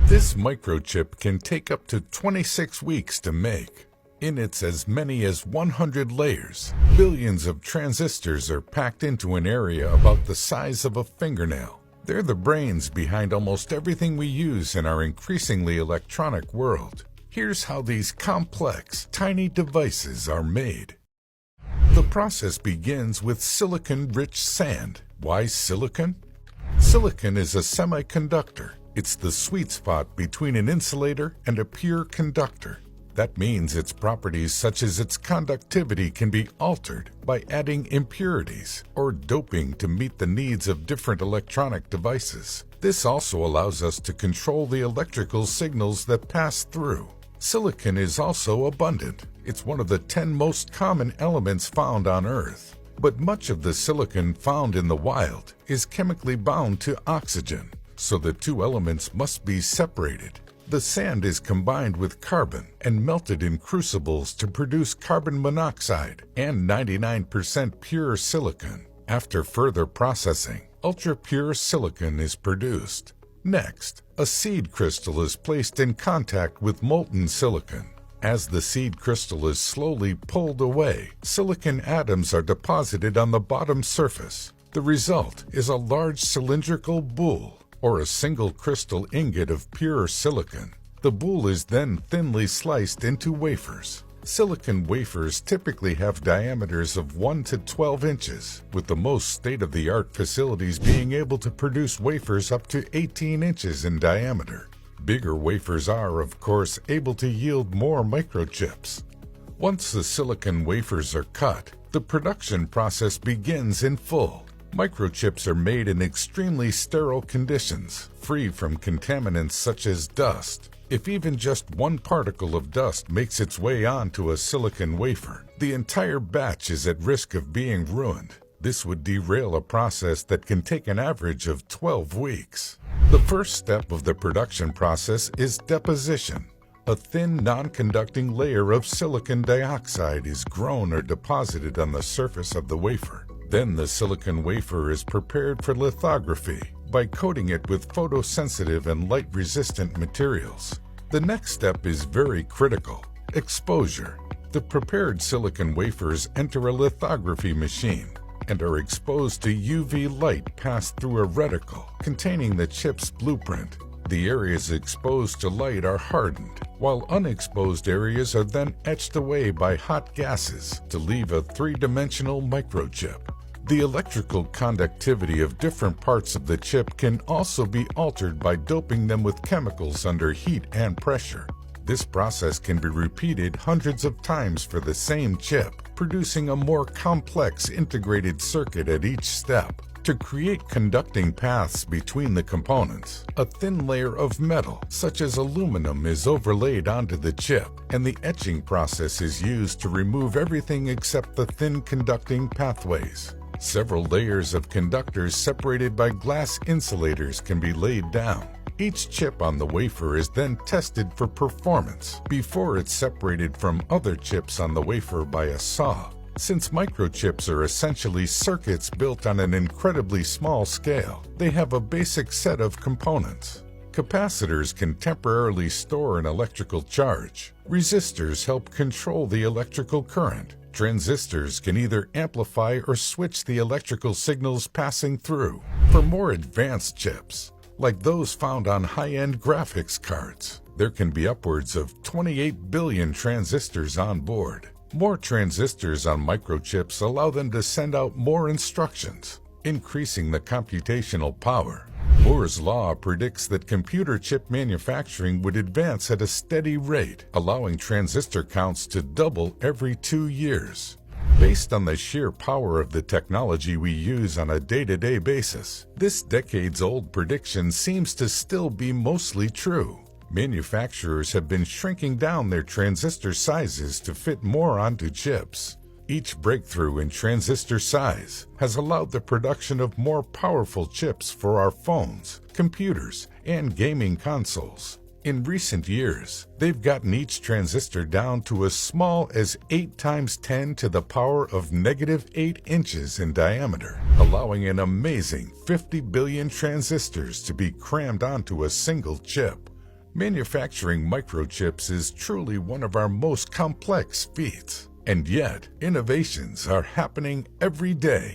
This microchip can take up to 26 weeks to make. In its as many as 100 layers, billions of transistors are packed into an area about the size of a fingernail. They're the brains behind almost everything we use in our increasingly electronic world. Here's how these complex, tiny devices are made. The process begins with silicon-rich sand. Why silicon? Silicon is a semiconductor. It's the sweet spot between an insulator and a pure conductor. That means its properties such as its conductivity can be altered by adding impurities or doping to meet the needs of different electronic devices. This also allows us to control the electrical signals that pass through. Silicon is also abundant. It's one of the 10 most common elements found on Earth. But much of the silicon found in the wild is chemically bound to oxygen, so the two elements must be separated. The sand is combined with carbon and melted in crucibles to produce carbon monoxide and 99% pure silicon. After further processing, ultra-pure silicon is produced. Next, a seed crystal is placed in contact with molten silicon. As the seed crystal is slowly pulled away, silicon atoms are deposited on the bottom surface. The result is a large cylindrical boule, or a single crystal ingot of pure silicon. The boule is then thinly sliced into wafers. Silicon wafers typically have diameters of 1 to 12 inches, with the most state-of-the-art facilities being able to produce wafers up to 18 inches in diameter. Bigger wafers are, of course, able to yield more microchips. Once the silicon wafers are cut, the production process begins in full. Microchips are made in extremely sterile conditions, free from contaminants such as dust. If even just one particle of dust makes its way onto a silicon wafer, the entire batch is at risk of being ruined. This would derail a process that can take an average of 12 weeks. The first step of the production process is deposition. A thin, non-conducting layer of silicon dioxide is grown or deposited on the surface of the wafer. Then the silicon wafer is prepared for lithography by coating it with photosensitive and light-resistant materials. The next step is very critical: exposure. The prepared silicon wafers enter a lithography machine and are exposed to UV light passed through a reticle containing the chip's blueprint. The areas exposed to light are hardened, while unexposed areas are then etched away by hot gases to leave a three-dimensional microchip. The electrical conductivity of different parts of the chip can also be altered by doping them with chemicals under heat and pressure. This process can be repeated hundreds of times for the same chip, producing a more complex integrated circuit at each step. To create conducting paths between the components, a thin layer of metal, such as aluminum, is overlaid onto the chip, and the etching process is used to remove everything except the thin conducting pathways. Several layers of conductors separated by glass insulators can be laid down. Each chip on the wafer is then tested for performance before it's separated from other chips on the wafer by a saw. Since microchips are essentially circuits built on an incredibly small scale, they have a basic set of components. Capacitors can temporarily store an electrical charge. Resistors help control the electrical current. Transistors can either amplify or switch the electrical signals passing through. For more advanced chips, like those found on high-end graphics cards, there can be upwards of 28 billion transistors on board. More transistors on microchips allow them to send out more instructions, increasing the computational power. Moore's law predicts that computer chip manufacturing would advance at a steady rate, allowing transistor counts to double every 2 years. Based on the sheer power of the technology we use on a day-to-day basis, this decades-old prediction seems to still be mostly true. Manufacturers have been shrinking down their transistor sizes to fit more onto chips. Each breakthrough in transistor size has allowed the production of more powerful chips for our phones, computers, and gaming consoles. In recent years, they've gotten each transistor down to as small as 8 × 10 to the power of -8 inches in diameter, allowing an amazing 50 billion transistors to be crammed onto a single chip. Manufacturing microchips is truly one of our most complex feats, and yet innovations are happening every day.